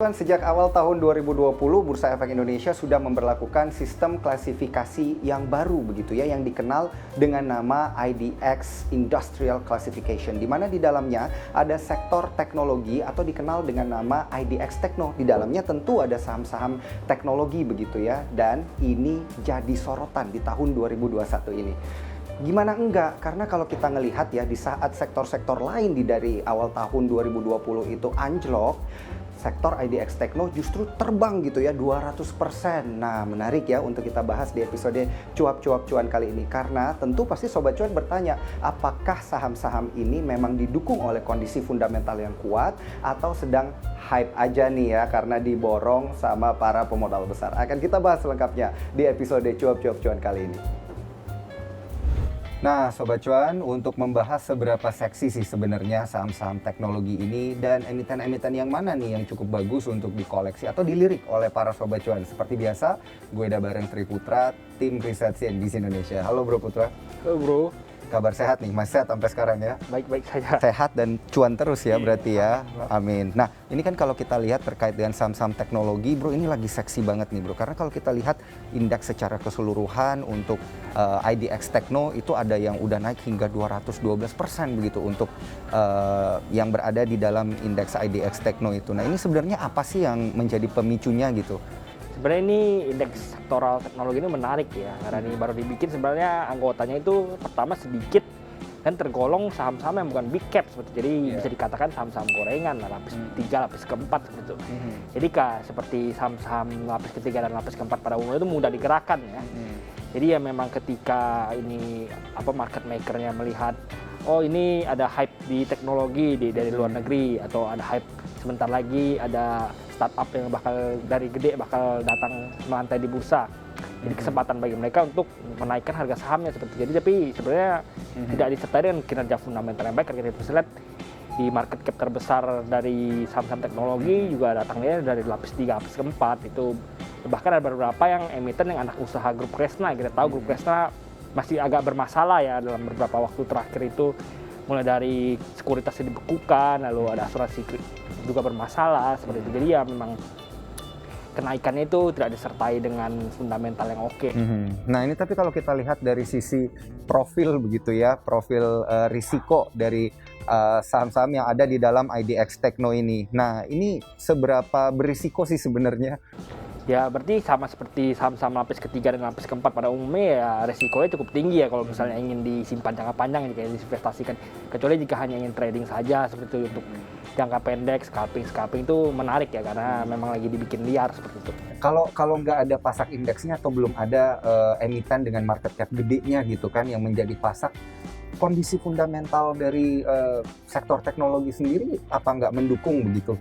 Sejak awal tahun 2020, Bursa Efek Indonesia sudah memberlakukan sistem klasifikasi yang baru begitu ya, yang dikenal dengan nama IDX Industrial Classification, di mana di dalamnya ada sektor teknologi atau dikenal dengan nama IDX Tekno. Di dalamnya tentu ada saham-saham teknologi begitu ya, dan ini jadi sorotan di tahun 2021 ini. Gimana enggak? Karena kalau kita ngelihat ya, di saat sektor-sektor lain dari awal tahun 2020 itu anjlok, sektor IDX Tekno justru terbang gitu ya 200%. Nah, menarik ya untuk kita bahas di episode cuap-cuap cuan kali ini. Karena tentu pasti Sobat Cuan bertanya, apakah saham-saham ini memang didukung oleh kondisi fundamental yang kuat atau sedang hype aja nih ya karena diborong sama para pemodal besar. Akan kita bahas lengkapnya di episode cuap-cuap cuan kali ini. Nah, Sobat Cuan, untuk membahas seberapa seksi sih sebenarnya saham-saham teknologi ini dan emiten-emiten yang mana nih yang cukup bagus untuk dikoleksi atau dilirik oleh para Sobat Cuan. Seperti biasa, gue udah bareng Tri Putra, tim riset CNBC Indonesia. Halo Bro Putra. Halo Bro. Kabar sehat nih, masih sehat sampai sekarang ya? Baik-baik saja. Sehat dan cuan terus ya berarti ya, amin. Nah, ini kan kalau kita lihat terkait dengan saham-saham teknologi, Bro, ini lagi seksi banget nih Bro. Karena kalau kita lihat indeks secara keseluruhan untuk IDX Tekno itu ada yang udah naik hingga 212% begitu untuk yang berada di dalam indeks IDX Tekno itu. Nah, ini sebenarnya apa sih yang menjadi pemicunya gitu? Sebenarnya ini indeks sektoral teknologi ini menarik ya, karena ini baru dibikin. Sebenarnya anggotanya itu pertama sedikit dan tergolong saham-saham yang bukan big cap seperti, jadi bisa dikatakan saham-saham gorengan, lapis ketiga, lapis keempat seperti itu. Jadi seperti saham-saham lapis ketiga dan lapis keempat pada umumnya itu mudah digerakkan ya. Jadi ya memang ketika ini market makernya melihat, oh ini ada hype di teknologi dari luar negeri, atau ada hype sebentar lagi ada startup yang bakal datang melantai di bursa. Jadi kesempatan bagi mereka untuk menaikkan harga sahamnya seperti jadi, tapi sebenarnya tidak disertai dengan kinerja fundamental yang baik. Karena kita bisa lihat di market cap terbesar dari saham-saham teknologi juga datangnya dari lapis 3, lapis keempat itu. Bahkan ada beberapa yang emiten yang anak usaha grup Kresna. Kita tahu grup Kresna masih agak bermasalah ya dalam beberapa waktu terakhir itu, mulai dari sekuritas yang dibekukan, lalu ada asuransi juga bermasalah seperti itu. Jadi ya memang kenaikannya itu tidak disertai dengan fundamental yang oke. Nah, ini tapi kalau kita lihat dari sisi profil begitu ya, profil risiko dari saham-saham yang ada di dalam IDX Tekno ini. Nah, ini seberapa berisiko sih sebenarnya? Ya berarti sama seperti saham-saham lapis ketiga dan lapis keempat pada umumnya, ya resikonya cukup tinggi ya kalau misalnya ingin disimpan jangka panjang jika diinvestasikan. Kecuali jika hanya ingin trading saja seperti itu untuk jangka pendek, scalping itu menarik ya karena memang lagi dibikin liar seperti itu. Kalau nggak ada pasak indeksnya atau belum ada emiten dengan market cap gedenya gitu kan yang menjadi pasak, kondisi fundamental dari sektor teknologi sendiri apa nggak mendukung begitu?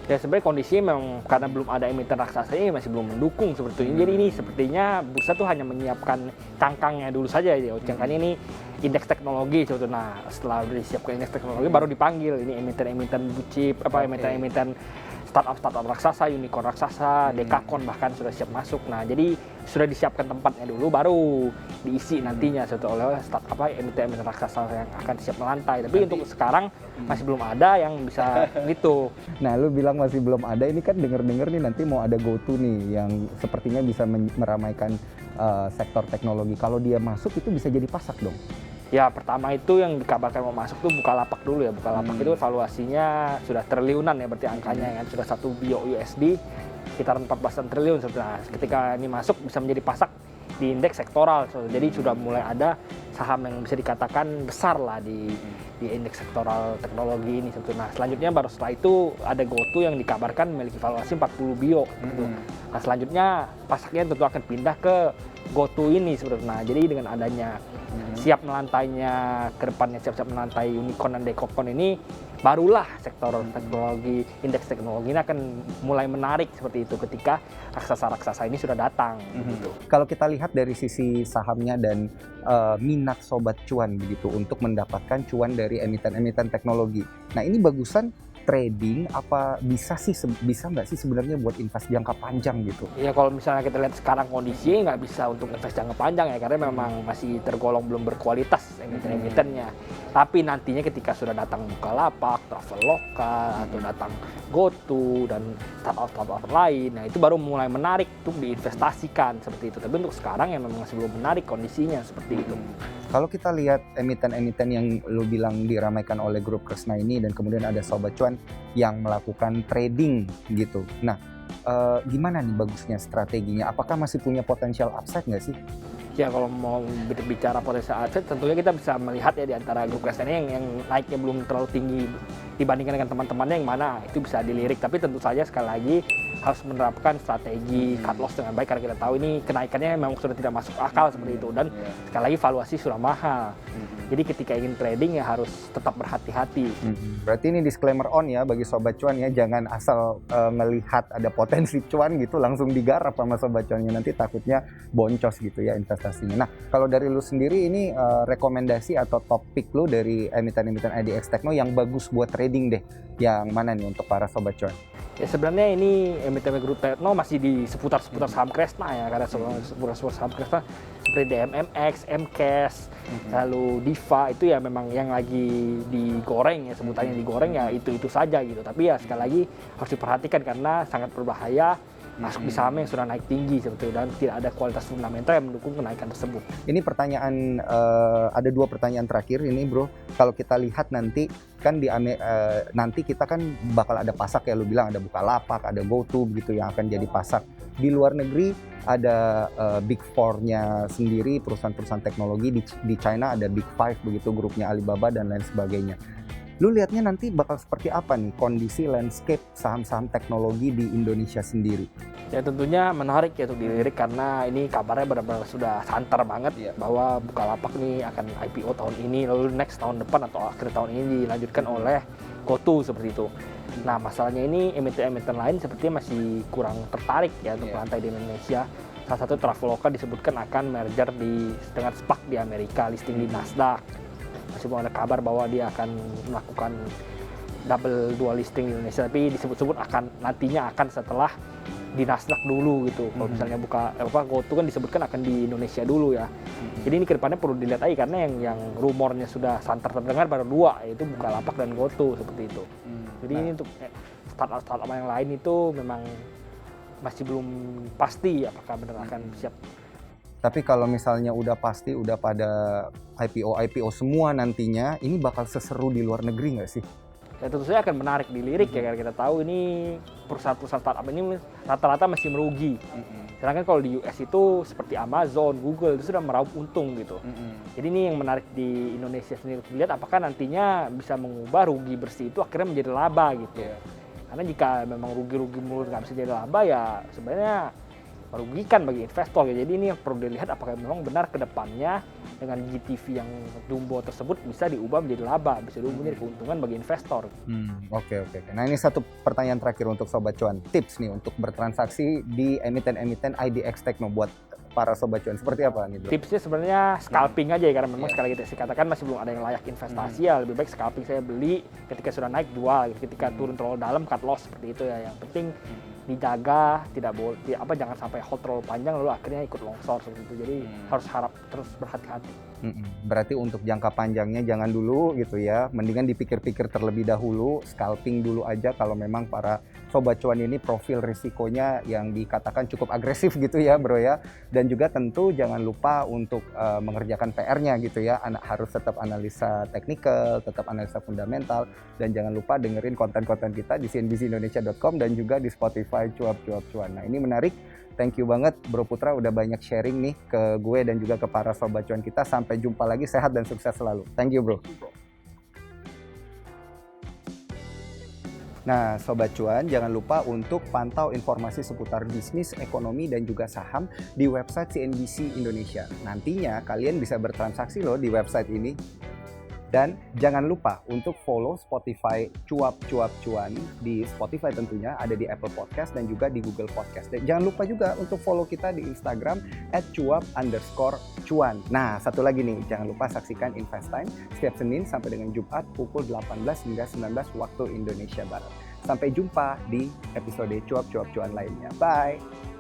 Ya sebenarnya kondisinya memang karena belum ada emiten raksasanya masih belum mendukung seperti itu. Jadi ini sepertinya bursa tuh hanya menyiapkan cangkangnya dulu saja ya. Cangkangnya ini indeks teknologi sebetulnya. Nah, setelah disiapkan indeks teknologi baru dipanggil ini emiten-emiten blue chip, emiten-emiten startup raksasa, unicorn raksasa, dekakon bahkan sudah siap masuk. Nah, jadi sudah disiapkan tempatnya dulu baru diisi nantinya oleh emiten-emiten raksasa yang akan siap melantai. Tapi untuk sekarang masih belum ada yang bisa gitu. Nah, lu bilang masih belum ada, ini kan denger-denger nih nanti mau ada GoTo nih yang sepertinya bisa meramaikan sektor teknologi. Kalau dia masuk itu bisa jadi pasak dong? Ya pertama itu yang dikabarkan mau masuk tuh Bukalapak dulu ya. Bukalapak itu valuasinya sudah triliunan ya, berarti angkanya kan sudah 1 bio USD sekitar 14 triliun. Nah, ketika ini masuk bisa menjadi pasak di indeks sektoral. Jadi sudah mulai ada saham yang bisa dikatakan besar lah di indeks sektoral teknologi ini sebetulnya. Nah, selanjutnya baru setelah itu ada GoTo yang dikabarkan memiliki valuasi 40 bio. Nah, selanjutnya pasaknya tentu akan pindah ke GoTo ini sebetulnya. Nah, jadi dengan adanya siap melantainya ke depannya, siap-siap melantai unicorn dan dekakon ini, barulah sektor teknologi, indeks teknologi ini akan mulai menarik seperti itu ketika raksasa-raksasa ini sudah datang. Gitu. Kalau kita lihat dari sisi sahamnya dan minat Sobat Cuan begitu untuk mendapatkan cuan dari emiten-emiten teknologi. Nah, ini bagusan trading, apa bisa nggak sih sebenarnya buat invest jangka panjang gitu? Ya kalau misalnya kita lihat sekarang kondisinya nggak bisa untuk invest jangka panjang ya, karena memang masih tergolong belum berkualitas emiten-emitennya. Tapi nantinya ketika sudah datang Bukalapak, Traveloka, atau datang GoTo dan startup lain, nah itu baru mulai menarik untuk diinvestasikan seperti itu. Tapi untuk sekarang ya memang masih belum menarik kondisinya seperti itu. Kalau kita lihat emiten-emiten yang lu bilang diramaikan oleh grup Kresna ini dan kemudian ada Sobat Cuan yang melakukan trading gitu. Nah, gimana nih bagusnya strateginya? Apakah masih punya potensial upside nggak sih? Ya kalau mau bicara potensial upside, tentunya kita bisa melihat ya di antara grup Kresna ini yang naiknya belum terlalu tinggi dibandingkan dengan teman-temannya yang mana itu bisa dilirik. Tapi tentu saja sekali lagi harus menerapkan strategi cut loss dengan baik, karena kita tahu ini kenaikannya memang sudah tidak masuk akal seperti itu, dan sekali lagi valuasi sudah mahal. Jadi ketika ingin trading ya harus tetap berhati-hati. Berarti ini disclaimer on ya bagi Sobat Cuan ya, jangan asal ngelihat ada potensi cuan gitu langsung digarap sama Sobat Cuannya, nanti takutnya boncos gitu ya investasinya. Nah, kalau dari lu sendiri ini rekomendasi atau topik lu dari emiten-emiten IDX Tekno yang bagus buat trading deh, yang mana nih untuk para Sobat Cuan? Ya sebenarnya ini emiten grup Tekno masih di seputar saham Kresna ya, karena seputar saham Kresna seperti DMMX, MCAS, lalu Diva itu ya memang yang lagi digoreng ya, sebutannya digoreng ya itu saja gitu. Tapi ya sekali lagi harus diperhatikan karena sangat berbahaya masuk di saham yang sudah naik tinggi seperti itu dan tidak ada kualitas fundamental yang mendukung kenaikan tersebut. Ini pertanyaan, ada 2 pertanyaan terakhir ini bro. Kalau kita lihat nanti kan nanti kita kan bakal ada pasak ya, lu bilang ada Bukalapak, ada GoTo gitu yang akan jadi pasak. Di luar negeri ada Big Four-nya sendiri, perusahaan-perusahaan teknologi. Di China ada Big Five begitu, grupnya Alibaba dan lain sebagainya. Lu lihatnya nanti bakal seperti apa nih kondisi landscape saham-saham teknologi di Indonesia sendiri? Ya tentunya menarik ya untuk dilirik karena ini kabarnya benar-benar sudah santer banget bahwa Bukalapak nih akan IPO tahun ini, lalu next tahun depan atau akhir tahun ini dilanjutkan oleh GoTo seperti itu. Nah masalahnya ini emiten-emiten lain sepertinya masih kurang tertarik ya untuk melantai di Indonesia. Salah satu Traveloka disebutkan akan merger dengan SPAC di Amerika, listing di Nasdaq. Masih belum ada kabar bahwa dia akan melakukan double dual listing di Indonesia, tapi disebut-sebut nantinya akan setelah di Nasdaq dulu gitu. Kalau misalnya GoTo kan disebutkan akan di Indonesia dulu ya. Jadi ini kedepannya perlu dilihat lagi karena yang rumornya sudah santer terdengar baru 2, yaitu Bukalapak dan GoTo seperti itu. Jadi ini untuk startup yang lain itu memang masih belum pasti apakah benar akan siap. Tapi kalau misalnya udah pasti, udah pada IPO semua nantinya, ini bakal seseru di luar negeri nggak sih? Ya tentu saja akan menarik dilirik ya, karena kita tahu ini perusahaan-perusahaan startup ini rata-rata masih merugi. Sedangkan kalau di US itu seperti Amazon, Google itu sudah meraup untung gitu. Jadi ini yang menarik di Indonesia sendiri, lihat apakah nantinya bisa mengubah rugi bersih itu akhirnya menjadi laba gitu. Karena jika memang rugi-rugi mulu nggak bisa jadi laba ya sebenarnya merugikan bagi investor ya. Jadi ini yang perlu dilihat apakah memang benar ke depannya dengan GTV yang tumbuh tersebut bisa diubah menjadi laba, bisa diubah menjadi keuntungan bagi investor. Oke. Nah ini satu pertanyaan terakhir untuk Sobat Cuan. Tips nih untuk bertransaksi di emiten-emiten IDX Tekno buat para Sobat Cuan seperti apa nih bro? Tipsnya sebenarnya scalping aja ya, karena memang sekali lagi saya katakan masih belum ada yang layak investasi ya. Lebih baik scalping, saya beli ketika sudah naik jual, ketika turun terlalu dalam cut loss seperti itu ya. Yang penting dijaga, tidak boleh jangan sampai hold terlalu panjang lalu akhirnya ikut longsor seperti itu. Jadi harus terus berhati-hati. Berarti untuk jangka panjangnya jangan dulu gitu ya, mendingan dipikir-pikir terlebih dahulu, scalping dulu aja kalau memang para Sobat Cuan ini profil risikonya yang dikatakan cukup agresif gitu ya bro ya. Dan juga tentu jangan lupa untuk mengerjakan PR-nya gitu ya, harus tetap analisa teknikal, tetap analisa fundamental, dan jangan lupa dengerin konten-konten kita di cnbcindonesia.com dan juga di Spotify Cuap-Cuap Cuan. Nah ini menarik. Thank you banget Bro Putra udah banyak sharing nih ke gue dan juga ke para Sobat Cuan kita. Sampai jumpa lagi, sehat dan sukses selalu. Thank you bro. Nah Sobat Cuan, jangan lupa untuk pantau informasi seputar bisnis, ekonomi, dan juga saham di website CNBC Indonesia. Nantinya kalian bisa bertransaksi loh di website ini. Dan jangan lupa untuk follow Spotify Cuap Cuap Cuan di Spotify tentunya, ada di Apple Podcast dan juga di Google Podcast. Dan jangan lupa juga untuk follow kita di Instagram @cuap_cuan. Nah, satu lagi nih, jangan lupa saksikan Invest Time setiap Senin sampai dengan Jumat pukul 18 hingga 19 waktu Indonesia Barat. Sampai jumpa di episode Cuap Cuap Cuan lainnya. Bye!